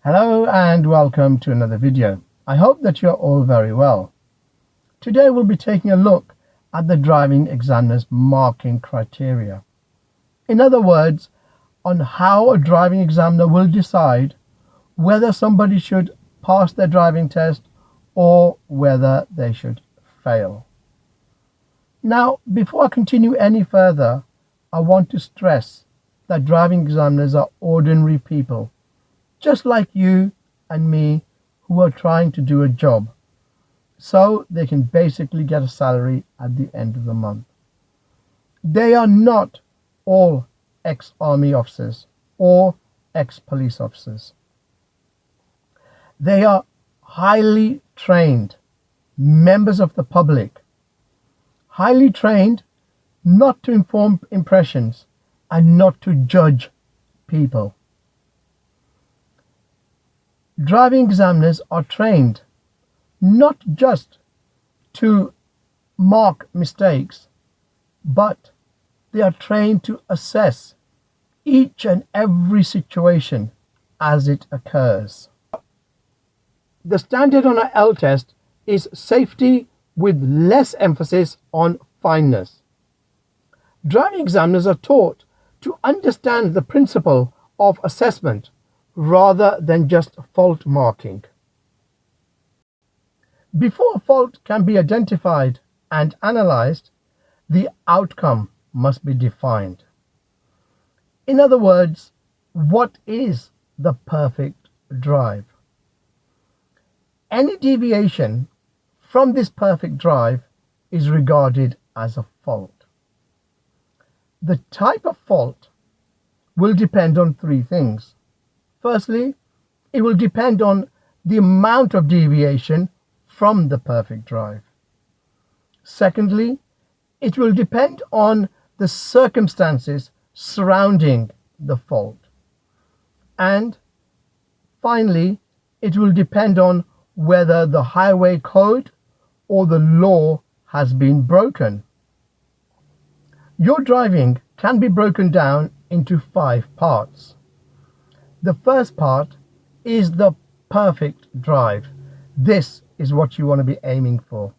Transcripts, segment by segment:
Hello and welcome to another video. I hope that you're all very well. Today we'll be taking a look at the driving examiner's marking criteria. In other words, on how a driving examiner will decide whether somebody should pass their driving test or whether they should fail. Now, before I continue any further, I want to stress that driving examiners are ordinary people, just like you and me, who are trying to do a job so they can basically get a salary at the end of the month. They are not all ex-army officers or ex-police officers. They are highly trained members of the public, highly trained not to inform impressions and not to judge people. Driving examiners are trained not just to mark mistakes, but they are trained to assess each and every situation as it occurs. The standard on an L test is safety with less emphasis on fineness. Driving examiners are taught to understand the principle of assessment rather than just fault marking. Before a fault can be identified and analysed, the outcome must be defined. In other words, what is the perfect drive? Any deviation from this perfect drive is regarded as a fault. The type of fault will depend on three things. Firstly, it will depend on the amount of deviation from the perfect drive. Secondly, it will depend on the circumstances surrounding the fault. And finally, it will depend on whether the highway code or the law has been broken. Your driving can be broken down into 5 parts. The first part is the perfect drive. This is what you want to be aiming for,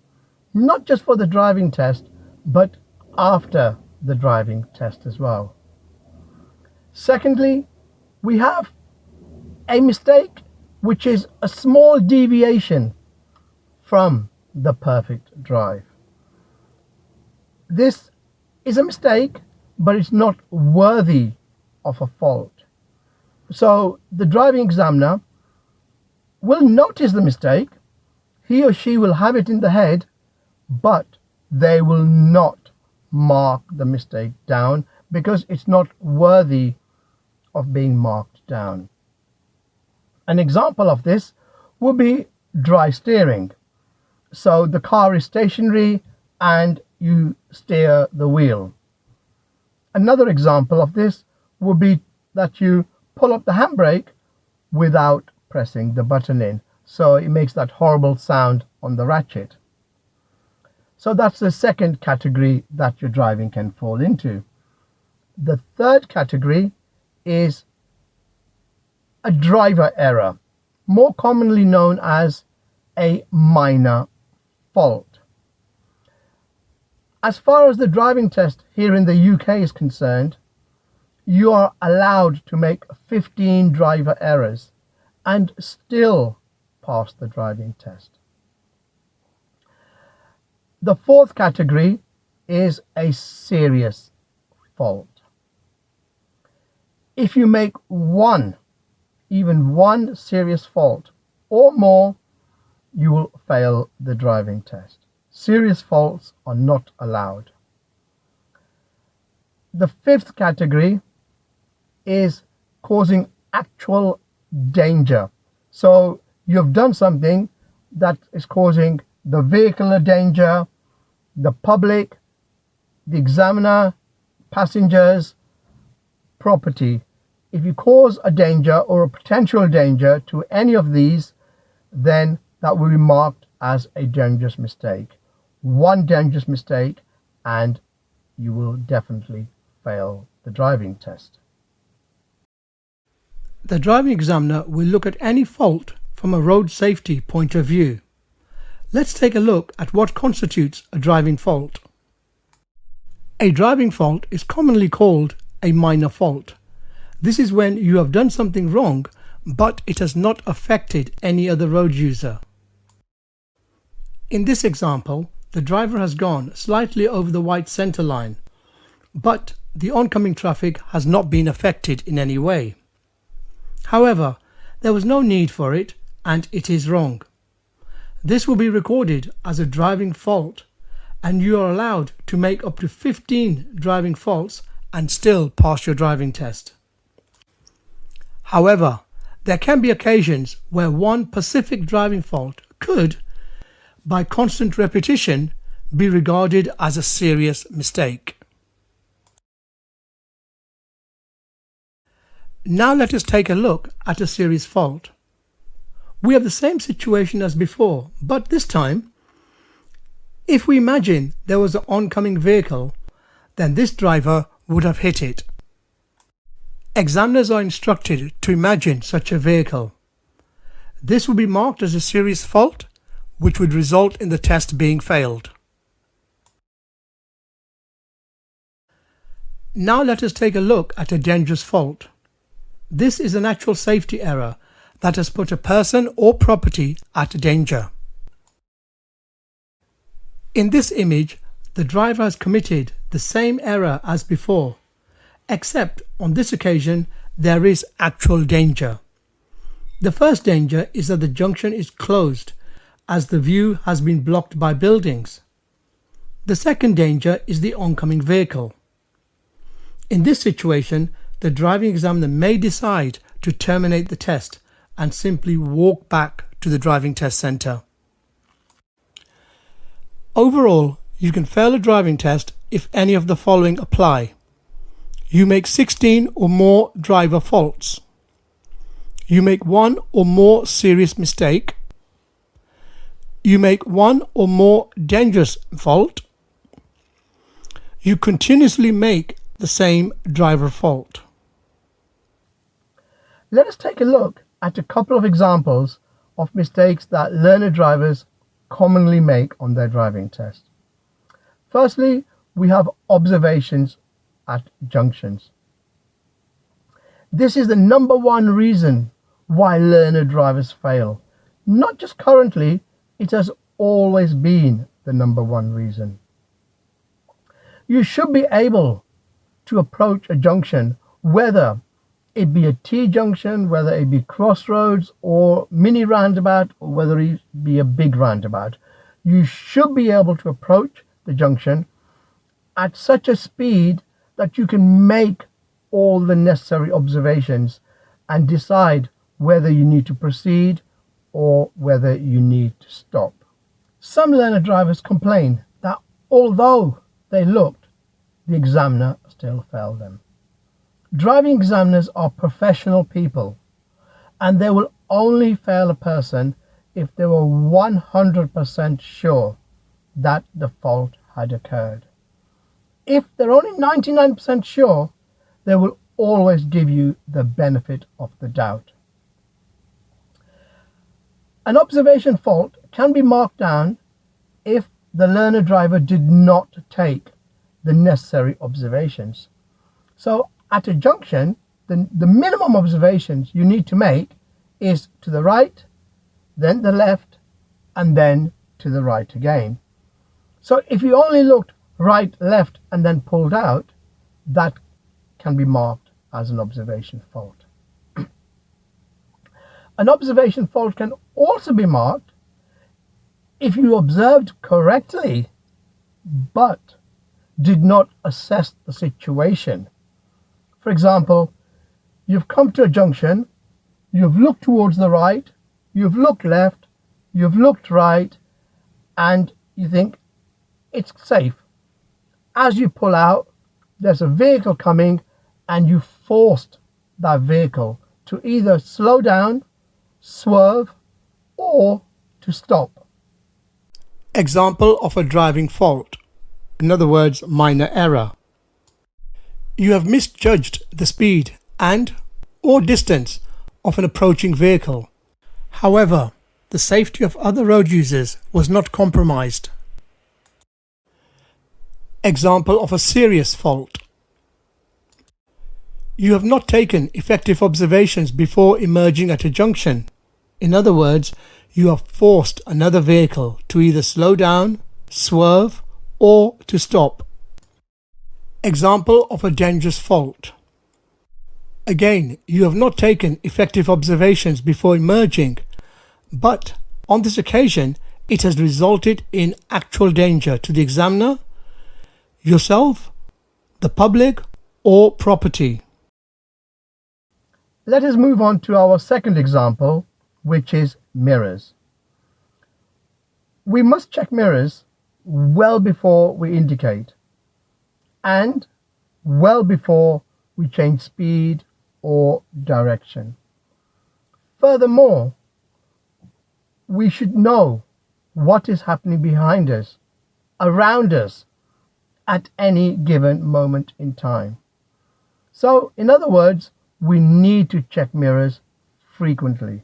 not just for the driving test, but after the driving test as well. Secondly, we have a mistake, which is a small deviation from the perfect drive. This is a mistake, but it's not worthy of a fault. So the driving examiner will notice the mistake, he or she will have it in the head, but they will not mark the mistake down because it's not worthy of being marked down. An example of this would be dry steering. So the car is stationary and you steer the wheel. Another example of this would be that you pull up the handbrake without pressing the button in, so it makes that horrible sound on the ratchet. So that's the second category that your driving can fall into. The third category is a driver error, more commonly known as a minor fault. As far as the driving test here in the UK is concerned, you are allowed to make 15 driver errors and still pass the driving test. The fourth category is a serious fault. If you make even one serious fault or more, you will fail the driving test. Serious faults are not allowed. The fifth category is causing actual danger. So you've done something that is causing the vehicle a danger, the public, the examiner, passengers, property. If you cause a danger or a potential danger to any of these, then that will be marked as a dangerous mistake. One dangerous mistake and you will definitely fail the driving test. The driving examiner will look at any fault from a road safety point of view. Let's take a look at what constitutes a driving fault. A driving fault is commonly called a minor fault. This is when you have done something wrong, but it has not affected any other road user. In this example, the driver has gone slightly over the white centre line, but the oncoming traffic has not been affected in any way. However, there was no need for it and it is wrong. This will be recorded as a driving fault, and you are allowed to make up to 15 driving faults and still pass your driving test. However, there can be occasions where one specific driving fault could, by constant repetition, be regarded as a serious mistake. Now let us take a look at a serious fault. We have the same situation as before, but this time, if we imagine there was an oncoming vehicle, then this driver would have hit it. Examiners are instructed to imagine such a vehicle. This will be marked as a serious fault, which would result in the test being failed. Now let us take a look at a dangerous fault. This is an actual safety error that has put a person or property at danger. In this image, the driver has committed the same error as before, except on this occasion there is actual danger. The first danger is that the junction is closed as the view has been blocked by buildings. The second danger is the oncoming vehicle. In this situation, the driving examiner may decide to terminate the test and simply walk back to the driving test centre. Overall, you can fail a driving test if any of the following apply. You make 16 or more driver faults. You make one or more serious mistake. You make one or more dangerous fault. You continuously make the same driver fault. Let us take a look at a couple of examples of mistakes that learner drivers commonly make on their driving test. Firstly, we have observations at junctions. This is the number one reason why learner drivers fail. Not just currently, it has always been the number one reason. You should be able to approach a junction, whether it be a T-junction, whether it be crossroads or mini roundabout, or whether it be a big roundabout. You should be able to approach the junction at such a speed that you can make all the necessary observations and decide whether you need to proceed or whether you need to stop. Some learner drivers complain that although they looked, the examiner still failed them. Driving examiners are professional people, and they will only fail a person if they were 100% sure that the fault had occurred. If they're only 99% sure, they will always give you the benefit of the doubt. An observation fault can be marked down if the learner driver did not take the necessary observations. So at a junction, the minimum observations you need to make is to the right, then the left, and then to the right again. So if you only looked right, left, and then pulled out, that can be marked as an observation fault. An observation fault can also be marked if you observed correctly but did not assess the situation. For example, you've come to a junction, you've looked towards the right, you've looked left, you've looked right, and you think it's safe. As you pull out, there's a vehicle coming and you forced that vehicle to either slow down, swerve, or to stop. Example of a driving fault. In other words, minor error. You have misjudged the speed and or distance of an approaching vehicle. However, the safety of other road users was not compromised. Example of a serious fault. You have not taken effective observations before emerging at a junction. In other words, you have forced another vehicle to either slow down, swerve, or to stop. Example of a dangerous fault. Again, you have not taken effective observations before emerging, but on this occasion, it has resulted in actual danger to the examiner, yourself, the public, or property. Let us move on to our second example, which is mirrors. We must check mirrors well before we indicate and well before we change speed or direction. Furthermore, we should know what is happening behind us, around us, at any given moment in time. So, in other words, we need to check mirrors frequently.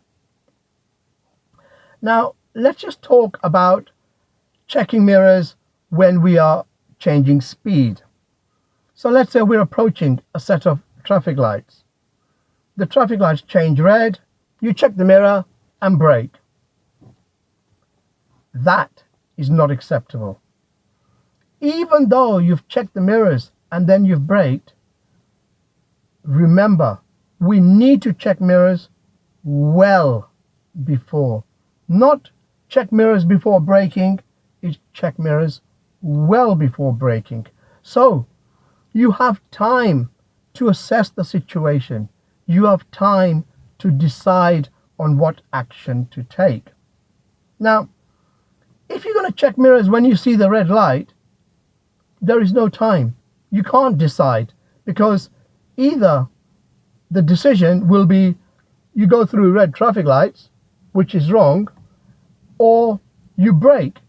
Now, let's just talk about checking mirrors when we are changing speed. So let's say we're approaching a set of traffic lights. The traffic lights change red, you check the mirror and brake. That is not acceptable. Even though you've checked the mirrors and then you've braked, remember, we need to check mirrors well before. Not check mirrors before braking, it's check mirrors well before braking. So you have time to assess the situation. You have time to decide on what action to take. Now, if you're going to check mirrors when you see the red light, there is no time. You can't decide, because either the decision will be you go through red traffic lights, which is wrong, or you brake.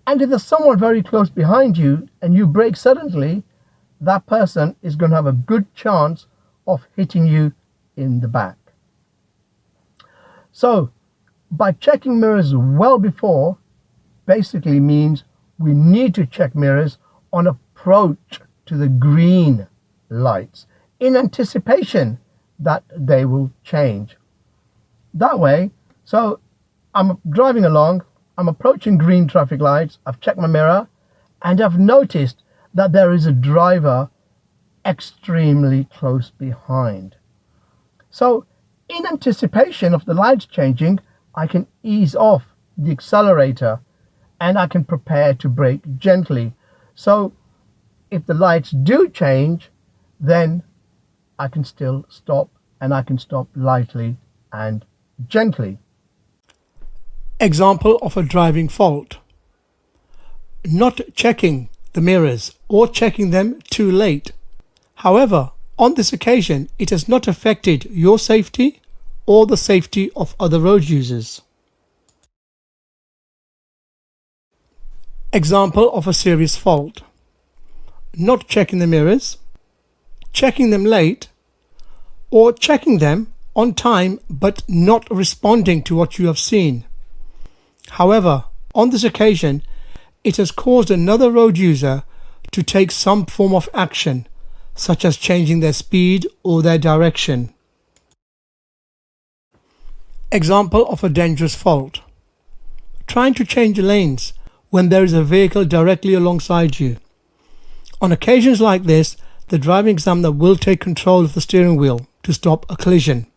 And if there's someone very close behind you and you brake suddenly, that person is going to have a good chance of hitting you in the back. So by checking mirrors well before basically means we need to check mirrors on approach to the green lights in anticipation that they will change. That way, so I'm driving along, I'm approaching green traffic lights, I've checked my mirror, and I've noticed that there is a driver extremely close behind. So in anticipation of the lights changing, I can ease off the accelerator and I can prepare to brake gently. So if the lights do change, then I can still stop, and I can stop lightly and gently. Example of a driving fault. Not checking the mirrors or checking them too late. However, on this occasion, it has not affected your safety or the safety of other road users. Example of a serious fault. Not checking the mirrors, checking them late, or checking them on time but not responding to what you have seen. However, on this occasion, it has caused another road user to take some form of action, such as changing their speed or their direction. Example of a dangerous fault. Trying to change lanes when there is a vehicle directly alongside you. On occasions like this, the driving examiner will take control of the steering wheel to stop a collision.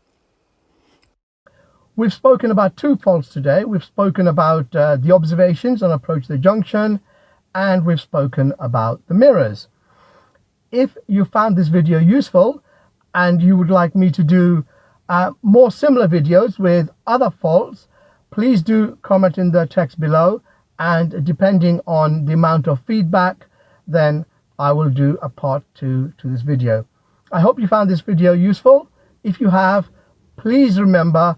We've spoken about two faults today. We've spoken about the observations on approach to the junction, and we've spoken about the mirrors. If you found this video useful and you would like me to do more similar videos with other faults, please do comment in the text below, and depending on the amount of feedback, then I will do a part 2 to this video. I hope you found this video useful. If you have, please remember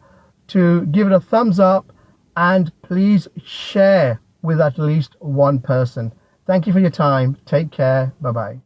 to give it a thumbs up and please share with at least one person. Thank you for your time. Take care. Bye-bye.